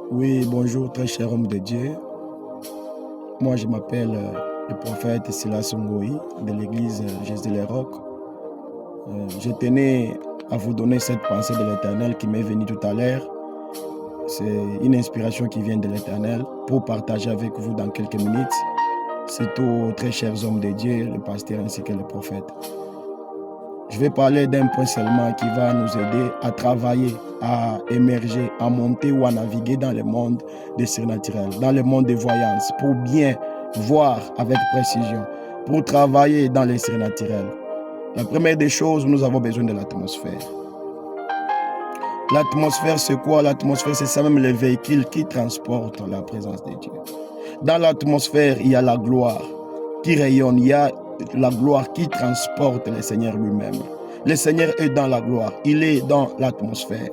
Oui, bonjour, très cher homme de Dieu. Moi, je m'appelle le prophète Silas Ngoï de l'église Jésus les Rocs. Je tenais à vous donner cette pensée de l'Éternel qui m'est venue tout à l'heure. C'est une inspiration qui vient de l'Éternel pour partager avec vous dans quelques minutes, surtout très chers hommes de Dieu, le pasteur ainsi que le prophète. Je vais parler d'un point seulement qui va nous aider à travailler, à émerger, à monter ou à naviguer dans le monde des surnaturels, dans le monde des voyances, pour bien voir avec précision, pour travailler dans les surnaturels. La première des choses, nous avons besoin de l'atmosphère. L'atmosphère, c'est quoi? L'atmosphère, c'est ça même le véhicule qui transporte la présence de Dieu. Dans l'atmosphère, il y a la gloire qui rayonne, il y a la gloire qui transporte le Seigneur lui-même. Le Seigneur est dans la gloire, il est dans l'atmosphère.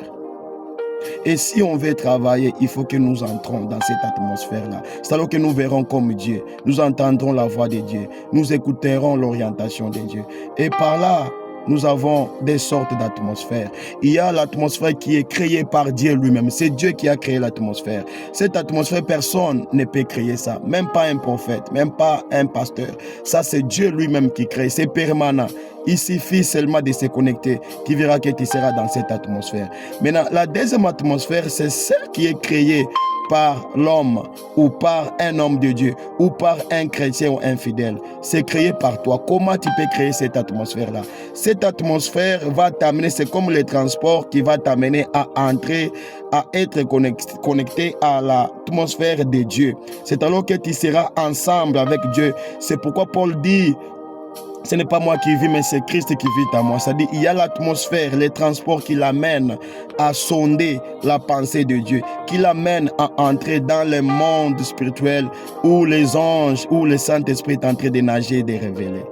Et si on veut travailler, il faut que nous entrons dans cette atmosphère-là. C'est alors que nous verrons comme Dieu, nous entendrons la voix de Dieu, nous écouterons l'orientation de Dieu. Et par là, nous avons des sortes d'atmosphères. Il y a l'atmosphère qui est créée par Dieu lui-même. C'est Dieu qui a créé l'atmosphère. Cette atmosphère, personne ne peut créer ça. Même pas un prophète, même pas un pasteur. Ça, c'est Dieu lui-même qui crée. C'est permanent. Il suffit seulement de se connecter, qui verra que tu seras dans cette atmosphère. Maintenant, la deuxième atmosphère, c'est celle qui est créée par l'homme ou par un homme de Dieu ou par un chrétien ou un fidèle. C'est créé par toi. Comment tu peux créer cette atmosphère-là? Cette atmosphère va t'amener, c'est comme le transport qui va t'amener à entrer, à être connecté à l'atmosphère de Dieu. C'est alors que tu seras ensemble avec Dieu. C'est pourquoi Paul dit: ce n'est pas moi qui vis, mais c'est Christ qui vit en moi. C'est-à-dire, il y a l'atmosphère, les transports qui l'amènent à sonder la pensée de Dieu, qui l'amènent à entrer dans le monde spirituel où les anges, où le Saint-Esprit est en train de nager et de révéler.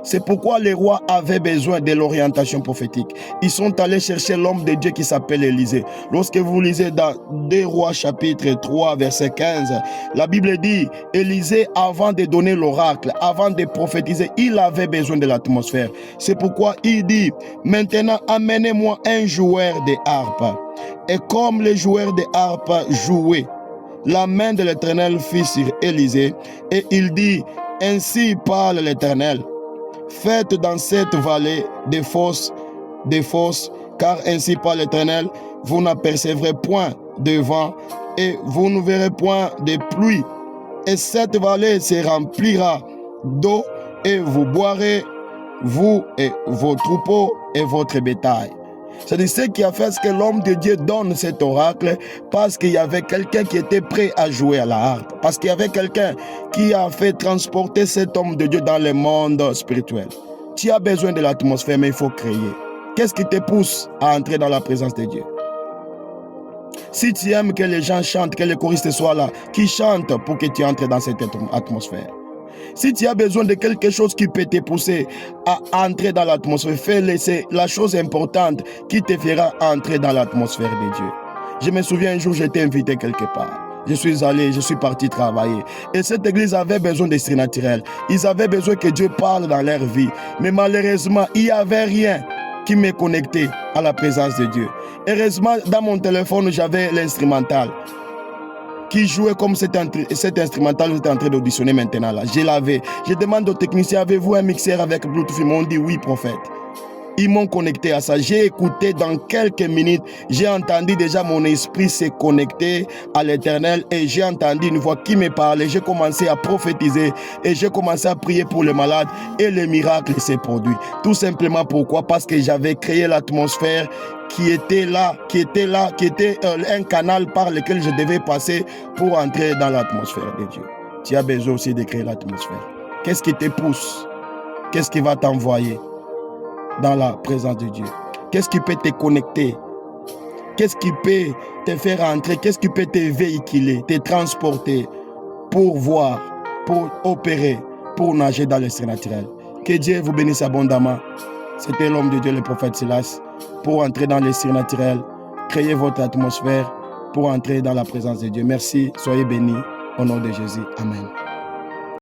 C'est pourquoi les rois avaient besoin de l'orientation prophétique. Ils sont allés chercher l'homme de Dieu qui s'appelle Élisée. Lorsque vous lisez dans 2 Rois chapitre 3 verset 15, la Bible dit: Élisée, avant de donner l'oracle, avant de prophétiser, il avait besoin de l'atmosphère. C'est pourquoi il dit: maintenant amenez-moi un joueur de harpe. Et comme les joueurs de harpe jouaient, la main de l'Éternel fut sur Élisée, et il dit: ainsi parle l'Éternel, faites dans cette vallée des fosses, car ainsi parle l'Éternel, vous n'apercevrez point de vent et vous ne verrez point de pluie. Et cette vallée se remplira d'eau et vous boirez, vous et vos troupeaux et votre bétail. C'est ce qui a fait que l'homme de Dieu donne cet oracle, parce qu'il y avait quelqu'un qui était prêt à jouer à la harpe, parce qu'il y avait quelqu'un qui a fait transporter cet homme de Dieu dans le monde spirituel. Tu as besoin de l'atmosphère, mais il faut créer. Qu'est-ce qui te pousse à entrer dans la présence de Dieu? Si tu aimes que les gens chantent, que les choristes soient là, qui chantent pour que tu entres dans cette atmosphère. Si tu as besoin de quelque chose qui peut te pousser à entrer dans l'atmosphère, fais-le. C'est la chose importante qui te fera entrer dans l'atmosphère de Dieu. Je me souviens un jour, j'étais invité quelque part. Je suis allé, je suis parti travailler. Et cette église avait besoin de surnaturel. Ils avaient besoin que Dieu parle dans leur vie. Mais malheureusement, il n'y avait rien qui me connectait à la présence de Dieu. Heureusement, dans mon téléphone, j'avais l'instrumental qui jouait comme cet instrumental que vous êtes en train d'auditionner maintenant là. Je l'avais. Je demande aux techniciens: avez-vous un mixeur avec Bluetooth? Ils m'ont dit oui, prophète. Ils m'ont connecté à ça. J'ai écouté dans quelques minutes. J'ai entendu déjà mon esprit se connecter à l'Éternel et j'ai entendu une voix qui me parlait. J'ai commencé à prophétiser et j'ai commencé à prier pour les malades et le miracle s'est produit. Tout simplement pourquoi? Parce que j'avais créé l'atmosphère qui était un canal par lequel je devais passer pour entrer dans l'atmosphère de Dieu. Tu as besoin aussi de créer l'atmosphère. Qu'est-ce qui te pousse? Qu'est-ce qui va t'envoyer dans la présence de Dieu? Qu'est-ce qui peut te connecter? Qu'est-ce qui peut te faire entrer? Qu'est-ce qui peut te véhiculer, te transporter pour voir, pour opérer, pour nager dans le surnaturel? Que Dieu vous bénisse abondamment. C'était l'homme de Dieu, le prophète Silas, pour entrer dans le surnaturel. Créez votre atmosphère pour entrer dans la présence de Dieu. Merci, soyez bénis au nom de Jésus. Amen.